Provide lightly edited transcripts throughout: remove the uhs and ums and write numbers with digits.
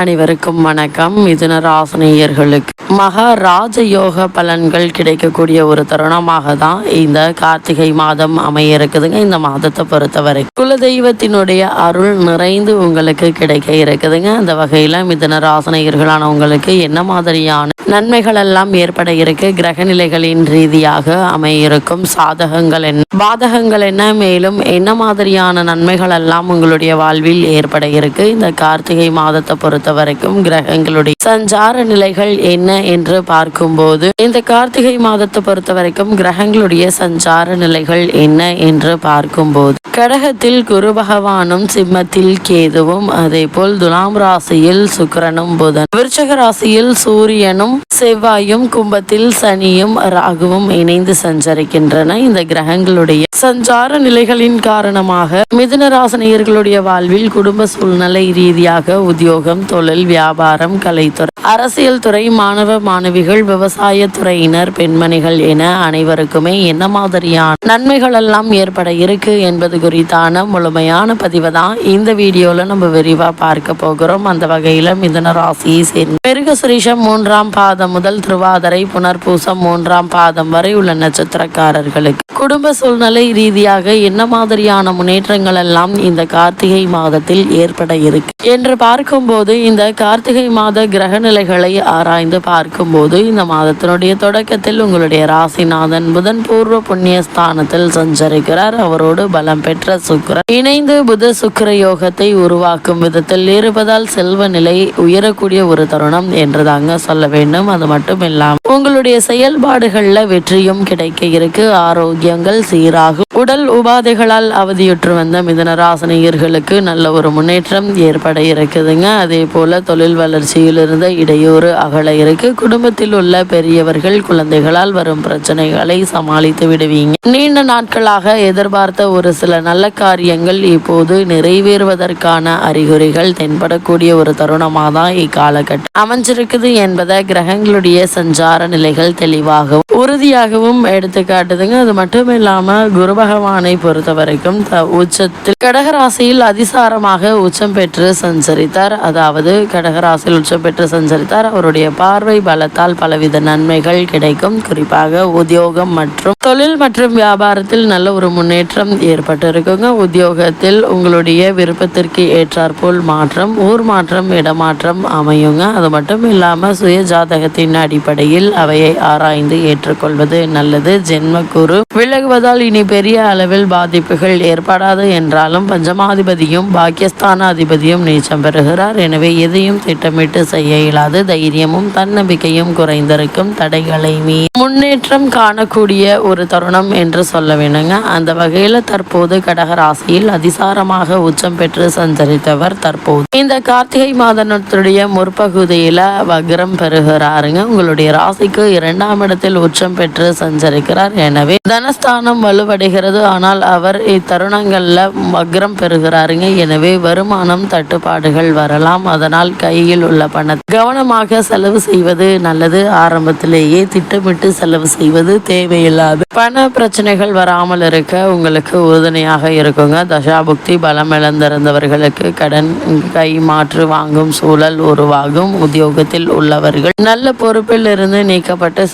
அனைவருக்கும் வணக்கம். மிதுன ராசினியர்களுக்கு மகா ராஜயோக பலன்கள் கிடைக்கக்கூடிய ஒரு தருணமாக தான் இந்த கார்த்திகை மாதம் அமைய இருக்குதுங்க. இந்த மாதத்தை பொறுத்தவரை குலதெய்வத்தினுடைய அருள் நிறைந்து உங்களுக்கு கிடைக்க இருக்குதுங்க. அந்த வகையில மிதுன ராசினியர்களான உங்களுக்கு என்ன மாதிரியான நன்மைகள் எல்லாம் ஏற்பட இருக்கு, கிரக நிலைகளின் ரீதியாக அமையிருக்கும் சாதகங்கள் என்ன, பாதகங்கள் என்ன, மேலும் என்ன மாதிரியான நன்மைகள் எல்லாம் உங்களுடைய வாழ்வில் ஏற்பட இருக்கு, இந்த கார்த்திகை மாதத்தை பொறுத்த வரைக்கும் கிரகங்களுடைய சஞ்சார நிலைகள் என்ன என்று பார்க்கும்போது, இந்த கார்த்திகை மாதத்தை பொறுத்த வரைக்கும் கிரகங்களுடைய சஞ்சார நிலைகள் என்ன என்று பார்க்கும்போது, கடகத்தில் குரு பகவானும், சிம்மத்தில் கேதுவும், அதே போல் துலாம் ராசியில் சுக்கிரனும் புதன், விருச்சக ராசியில் சூரியனும் செவ்வாயும், கும்பத்தில் சனியும் ராகுவும் இணைந்து சஞ்சரிக்கின்றன. இந்த கிரகங்களுடைய சஞ்சார நிலைகளின் காரணமாக மிதுன ராசினியர்களுடைய வாழ்வில் குடும்ப சூழ்நிலை ரீதியாக உத்தியோகம், தொழில், வியாபாரம், கலைத்துறை, அரசியல் துறை, மாணவ மாணவிகள், விவசாய துறையினர், பெண்மணிகள் என அனைவருக்குமே என்ன மாதிரியான நன்மைகள் எல்லாம் ஏற்பட இருக்கு என்பது குறித்தான முழுமையான பதிவை தான் இந்த வீடியோல நம்ம விரிவா பார்க்க போகிறோம். அந்த வகையில மிதுன ராசியை சேர்ந்த மிருகசிரீஷம் 3ஆம் பாதம் முதல் திருவாதிரை புனர்பூசம் 3ஆம் பாதம் வரை உள்ள நட்சத்திரக்காரர்களுக்கு குடும்ப சூழ்நிலை ரீதியாக என்ன மாதிரியான முன்னேற்றங்கள் எல்லாம் இந்த கார்த்திகை மாதத்தில் ஏற்பட இருக்கு என்று பார்க்கும்போது, இந்த கார்த்திகை மாத கிரக நிலைகளை ஆராய்ந்து பார்க்கும்போது, இந்த மாதத்தினுடைய தொடக்கத்தில் உங்களுடைய ராசிநாதன் புதன் பூர்வ புண்ணிய ஸ்தானத்தில் சஞ்சரிக்கிறார். அவரோடு பலம் பெற்ற சுக்கிரன் இணைந்து புத சுக்கிர யோகத்தை உருவாக்கும் விதத்தில் இருப்பதால் செல்வ நிலை உயரக்கூடிய ஒரு தருணம் என்று தாங்க சொல்ல வேண்டும். அது மட்டும் இல்லாமல் உங்களுடைய செயல்பாடுகள்ல வெற்றியும் கிடைக்க இருக்கு. ஆரோக்கியங்கள் சீராகும். உடல் உபாதைகளால் அவதியுற்று வந்த மிதுன ராசினியர்களுக்கு நல்ல ஒரு முன்னேற்றம் ஏற்பட இருக்குதுங்க. அதே போல தொழில் வளர்ச்சியில் இருந்த இடையூறு அகல இருக்கு. குடும்பத்தில் உள்ள பெரியவர்கள் குழந்தைகளால் வரும் பிரச்சனைகளை சமாளித்து விடுவீங்க. நீண்ட நாட்களாக எதிர்பார்த்த ஒரு சில நல்ல காரியங்கள் இப்போது நிறைவேறுவதற்கான அறிகுறிகள் தென்படக்கூடிய ஒரு தருணமாக தான் இக்காலகட்டம் அமைஞ்சிருக்குது என்பதை கிரகங்களுடைய சஞ்சார நிலைகள் தெளிவாகவும் உறுதியாகவும் எடுத்து காட்டுதுங்க. அது மட்டும் இல்லாம குரு பகவானை பொறுத்த வரைக்கும் உச்சத்தில் கடகராசியில் அதிசாரமாக உச்சம் பெற்று சஞ்சரித்தார். அதாவது கடகராசியில் உச்சம் பெற்று சஞ்சரித்தார். அவருடைய பார்வை பலத்தால் பலவித நன்மைகள் கிடைக்கும். குறிப்பாக உத்தியோகம் மற்றும் தொழில் மற்றும் வியாபாரத்தில் நல்ல ஒரு முன்னேற்றம் ஏற்பட்டு இருக்குங்க. உத்தியோகத்தில் உங்களுடைய விருப்பத்திற்கு ஏற்றாற்போல் மாற்றம், ஊர் மாற்றம், இடமாற்றம் அமையுங்க. அது மட்டும் இல்லாம சுய ஜாதகத்தின் அடிப்படையில் அவையை ஆராய்ந்து ஏற்றுக்கொள்வது நல்லது. ஜென்மக்குரு விலகுவதால் இனி பெரிய அளவில் பாதிப்புகள் ஏற்படாது என்றாலும் பஞ்சமாதிபதியும் பாக்கியஸ்தான அதிபதியும் நீச்சம் பெறுகிறார். எனவே எதையும் திட்டமிட்டு செய்ய இயலாது. தைரியமும் தன்னம்பிக்கையும் குறைந்திருக்கும். தடைகளை முன்னேற்றம் காணக்கூடிய ஒரு தருணம் என்று சொல்ல வேணுங்க. அந்த வகையில தற்போது கடகராசியில் அதிசாரமாக உச்சம் பெற்று சஞ்சரித்தவர் தற்போது இந்த கார்த்திகை மாதத்துடைய முற்பகுதியில வக்ரம் பெறுகிறாருங்க. உங்களுடைய ராசிக்கு 2ஆம் இடத்தில் உச்சம் பெற்று சஞ்சரிக்கிறார். எனவே தனஸ்தானம் வலுவடைகிறது. ஆனால் அவர் இத்தருணங்கள்ல வக்ரம் பெறுகிறாருங்க. எனவே வருமானம் தட்டுப்பாடுகள் வரலாம். அதனால் கையில் உள்ள பணத்தை கவனமாக செலவு செய்வது நல்லது. ஆரம்பத்திலேயே திட்டமிட்டு செலவு செய்வது தேவையில்லாது பண பிரச்சனைகள் வராமல் இருக்க உங்களுக்கு உறுதுணையாக இருக்குங்க. தசாபுக்தி பலம் இழந்திருந்தவர்களுக்கு கடன் கை மாற்று வாங்கும் சூழல் உருவாகும். உத்தியோகத்தில் உள்ளவர்கள் நல்ல பொறுப்பில் இருந்து நீக்கப்பட்டு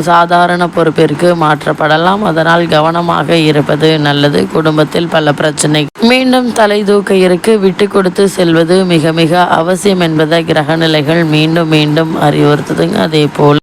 சாதாரண பொறுப்பிற்கு மாற்றப்படலாம். அதனால் கவனமாக இருப்பது நல்லது. குடும்பத்தில் பல பிரச்சனை மீண்டும் தலை தூக்க இருக்கு. விட்டு கொடுத்து செல்வது மிக மிக அவசியம் என்பதை கிரக நிலைகள் மீண்டும் மீண்டும் அறிவுறுத்துதுங்க. அதே போல்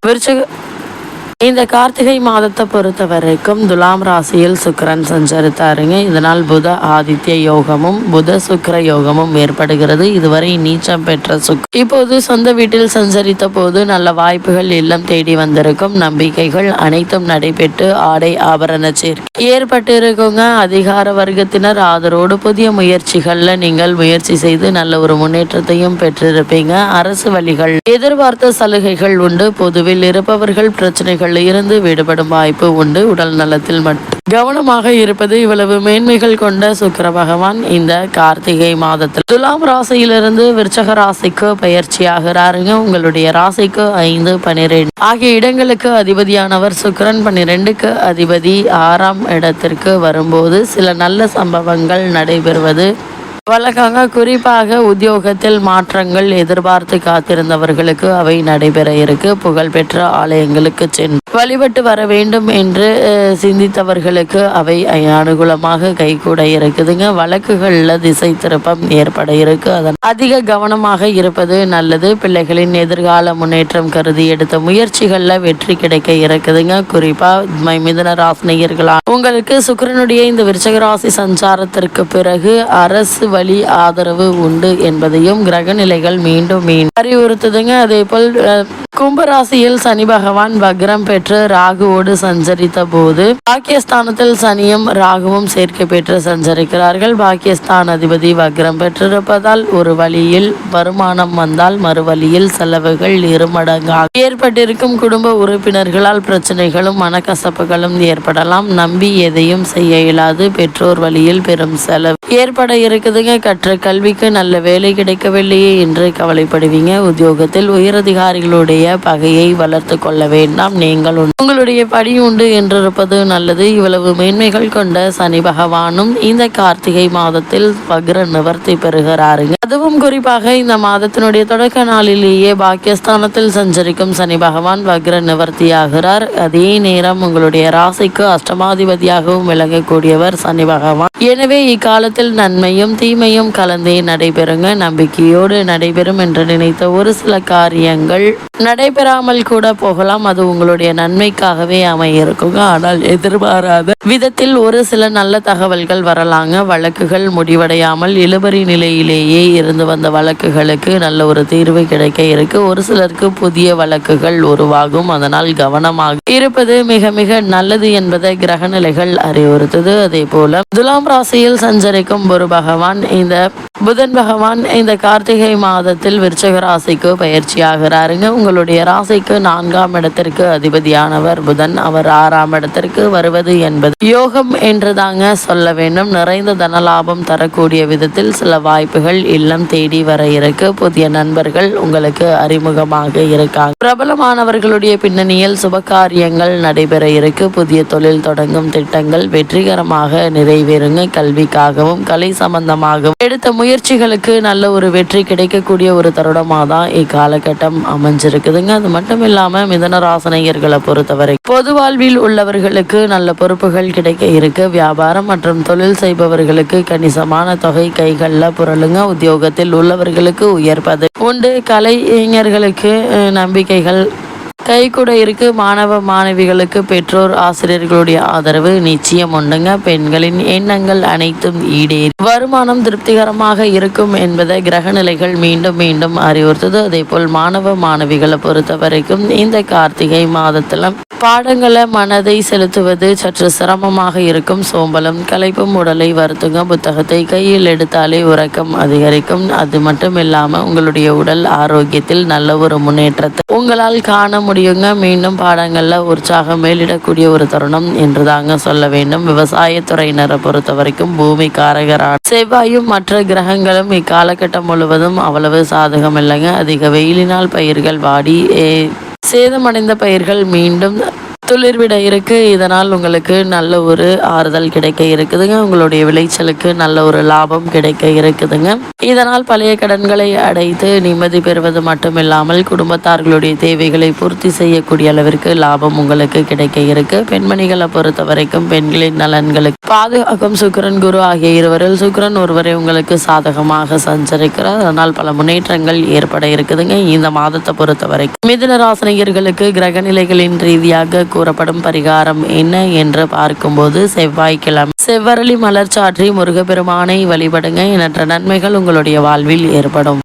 இந்த கார்த்திகை மாதத்தை பொறுத்த வரைக்கும் துலாம் ராசியில் சுக்கிரன் சஞ்சரித்தாருங்க. இதனால் புத ஆதித்ய யோகமும் புத சுக்கிர யோகமும் ஏற்படுகிறது. இதுவரை நீச்சம் பெற்ற இப்போது சொந்த வீட்டில் சஞ்சரித்த போது நல்ல வாய்ப்புகள் இல்லம் தேடி வந்திருக்கும். நம்பிக்கைகள் அனைத்தும் நடைபெற்று ஆடை ஆபரண சேர்க்கை ஏற்பட்டு இருக்குங்க. அதிகார வர்க்கத்தினர் ஆதரவோடு புதிய முயற்சிகள்ல நீங்கள் முயற்சி செய்து நல்ல ஒரு முன்னேற்றத்தையும் பெற்றிருப்பீங்க. அரசு வழிகள் எதிர்பார்த்த சலுகைகள் உண்டு. பொதுவில் இருப்பவர்கள் பிரச்சனைகள் இருந்து விடுபடும் வாய்ப்பு உண்டு. உடல் நலத்தில் மட்டும் கவனமாக இருப்பது. இவ்வளவு மேன்மைகள் கொண்ட சுக்கிர பகவான் இந்த கார்த்திகை மாதத்தில் துலாம் ராசியிலிருந்து விருச்சக ராசிக்கு பயிற்சியாகிறாருங்க. உங்களுடைய ராசிக்கு 5, 12 ஆகிய இடங்களுக்கு அதிபதியானவர் சுக்கிரன். 12க்கு அதிபதி 6ஆம் இடத்திற்கு வரும்போது சில நல்ல சம்பவங்கள் நடைபெறுவது வழக்கங்க குறிப்பாக உத்தியோகத்தில் மாற்றங்கள் எதிர்பார்த்து காத்திருந்தவர்களுக்கு அவை நடைபெற இருக்கு. புகழ்பெற்ற ஆலயங்களுக்கு சென்று வழிபட்டு வர வேண்டும் என்று சிந்தித்தவர்களுக்கு அவை அனுகூலமாக கைகூட இருக்குதுங்க. வழக்குகள்ல திசை திருப்பம் ஏற்பட இருக்கு. அதன் அதிக கவனமாக இருப்பது நல்லது. பிள்ளைகளின் எதிர்கால முன்னேற்றம் கருதி எடுத்த முயற்சிகள்ல வெற்றி கிடைக்க இருக்குதுங்க. குறிப்பா மிதுன ராசினியர்களா உங்களுக்கு சுக்கிரனுடைய இந்த விருச்சிக ராசி சஞ்சாரத்திற்கு பிறகு அரசு வழி ஆதரவு உண்டு என்பதையும் கிரக நிலைகள் மீண்டும் அறிவுறுத்துதுங்க. அதே போல் கும்பராசியில் சனி பகவான் வக்ரம் பெற்று ராகுவோடு சஞ்சரித்த போது பாக்கியஸ்தானத்தில் சனியும் ராகுவும் சேர்க்கை பெற்று சஞ்சரிக்கிறார்கள். பாக்கியஸ்தான் அதிபதி வக்ரம் பெற்றிருப்பதால் ஒரு வழியில் வருமானம் வந்தால் மறு வழியில் செலவுகள் இருமடங்காக ஏற்பட்டிருக்கும். குடும்ப உறுப்பினர்களால் பிரச்சனைகளும் மனக்கசப்புகளும் ஏற்படலாம். நம்பி எதையும் செய்ய இயலாது. பெற்றோர் வழியில் பெரும் செலவு ஏற்பட இருக்குதுங்க. கற்ற கல்விக்கு நல்ல வேலை கிடைக்கவில்லையே என்று கவலைப்படுவீங்க. உத்தியோகத்தில் உயரதிகாரிகளுடைய பகையை வளர்த்து கொள்ள வேண்டாம். நீங்கள் உங்களுடைய படி உண்டு என்றிருப்பது நல்லது. இவ்வளவு மேன்மைகள் கொண்ட சனி பகவானும் இந்த கார்த்திகை மாதத்தில் வக்ர நிவர்த்தி பெறுகிறாருங்க. அதுவும் குறிப்பாக இந்த மாதத்தினுடைய தொடக்க நாளிலேயே பாக்கியஸ்தானத்தில் சஞ்சரிக்கும் சனி பகவான் வக்ர நிவர்த்தியாகிறார். அதே நேரம் உங்களுடைய ராசிக்கு அஷ்டமாதிபதியாகவும் விளங்கக்கூடியவர் சனி பகவான். எனவே இக்காலத்தில் நன்மையும் தீமையும் கலந்தே நடைபெறுங்க. நம்பிக்கையோடு நடைபெறும் என்று நினைத்த ஒரு சில காரியங்கள் நடைபெறாமல் கூட போகலாம். அது உங்களுடைய நன்மைக்காகவே அமையிருக்குங்க. ஆனால் எதிர்பாராத விதத்தில் ஒரு சில நல்ல தகவல்கள் வரலாங்க. வழக்குகள் முடிவடையாமல் இழுபறி நிலையிலேயே இருந்து வந்த வழக்குகளுக்கு நல்ல ஒரு தீர்வு கிடைக்க இருக்கு. ஒரு சிலருக்கு புதிய வழக்குகள் உருவாகும். அதனால் கவனமாக இருப்பது மிக மிக நல்லது என்பதை கிரக நிலைகள் அறிவுறுத்துது. அதே போல துலாம் ராசியில் சஞ்சரிக்கும் புதன் பகவான் இந்த கார்த்திகை மாதத்தில் விருச்சிக ராசிக்கு பயிற்சியாகிறாருங்க. உங்களுடைய ராசிக்கு 4ஆம் இடத்திற்கு அதிபதியானவர் புதன். அவர் 6ஆம் இடத்திற்கு வருவது என்பது யோகம் என்று தாங்க சொல்ல வேண்டும். நிறைந்த தனலாபம் தரக்கூடிய விதத்தில் சில வாய்ப்புகள் இல்லம் தேடி வர இருக்கு. புதிய நண்பர்கள் உங்களுக்கு அறிமுகமாக இருக்காங்க. பிரபலமானவர்களுடைய பின்னணியில் சுபகாரியங்கள் நடைபெற இருக்கு. புதிய தொழில் தொடங்கும் திட்டங்கள் வெற்றிகரமாக நிறைவேறுங்க. கல்விக்காகவும் கலை சம்பந்தமாகவும் எடுத்த முயற்சிகளுக்கு நல்ல ஒரு வெற்றி கிடைக்கக்கூடிய ஒரு தருணமாக தான் இக்காலகட்டம் அமைஞ்சிருக்குதுங்க. அது மட்டும் இல்லாம மிதுன ராசினியர்களை பொறுத்தவரை பொது வாழ்வில் உள்ளவர்களுக்கு நல்ல பொறுப்புகள் கிடைக்க இருக்கு. வியாபாரம் மற்றும் தொழில் செய்பவர்களுக்கு கணிசமான தொகை கைகளில் புரளுங்க. உத்தியோகத்தில் உள்ளவர்களுக்கு உயர்ப்பது உண்டு. கலைஞர்களுக்கு நம்பிக்கைகள் கைகூட இருக்கு. மாணவ மாணவிகளுக்கு பெற்றோர் ஆசிரியர்களுடைய ஆதரவு நிச்சயம் உண்டுங்க. பெண்களின் எண்ணங்கள் அனைத்தும் ஈடேறி வருமானம் திருப்திகரமாக இருக்கும் என்பதை கிரக நிலைகள் மீண்டும் மீண்டும் அறிவுறுத்தது. அதே போல் மாணவ மாணவிகளை பொறுத்த வரைக்கும் இந்த கார்த்திகை மாதத்துல பாடங்களை மனதை செலுத்துவது சற்று சிரமமாக இருக்கும். சோம்பலும் களைப்பும் உடலை வருத்துங்க. புத்தகத்தை கையில் எடுத்தாலே உறக்கம் அதிகரிக்கும். அது மட்டும் இல்லாம உங்களுடைய உடல் ஆரோக்கியத்தில் நல்ல ஒரு முன்னேற்றத்தை உங்களால் காண முடியுங்க. மீண்டும் பாடங்கள்ல உற்சாகம் மேலிடக்கூடிய ஒரு தருணம் என்று தாங்க சொல்ல வேண்டும். விவசாயத்துறையினரை பொறுத்த வரைக்கும் பூமி காரகரான செவ்வாயும் மற்ற கிரகங்களும் இக்காலகட்டம் முழுவதும் அவ்வளவு சாதகம் இல்லைங்க. அதிக வெயிலினால் பயிர்கள் வாடி சேதமடைந்த பயிர்கள் மீண்டும் துளிர்விட இருக்கு. இதனால் உங்களுக்கு நல்ல ஒரு ஆறுதல் கிடைக்க இருக்குதுங்க. உங்களுடைய விளைச்சலுக்கு நல்ல ஒரு லாபம் கிடைக்க இருக்குதுங்க. இதனால் பழைய கடன்களை அடைத்து நிம்மதி பெறுவது மட்டுமில்லாமல் குடும்பத்தார்களுடைய தேவைகளை பூர்த்தி செய்யக்கூடிய அளவிற்கு லாபம் உங்களுக்கு கிடைக்க இருக்கு. பெண்மணிகளை பொறுத்த வரைக்கும் பெண்களின் நலன்களுக்கு பாதுகாக்கும் சுக்கிரன் குரு ஆகிய இருவரில் சுக்கிரன் ஒருவரை உங்களுக்கு சாதகமாக சஞ்சரிக்கிறார். அதனால் பல முன்னேற்றங்கள் ஏற்பட இருக்குதுங்க. இந்த மாதத்தை பொறுத்த வரைக்கும் மிதுன ராசினியர்களுக்கு கிரக நிலைகளின் ரீதியாக கூறப்படும் பரிகாரம் என்ன என்று பார்க்கும்போது செவ்வாய்க்கிழமை செவ்வரளி மலர் சாற்றி முருகப்பெருமானை வழிபடுங்க. எண்ணற்ற நன்மைகள் உங்களுடைய வாழ்வில் ஏற்படும்.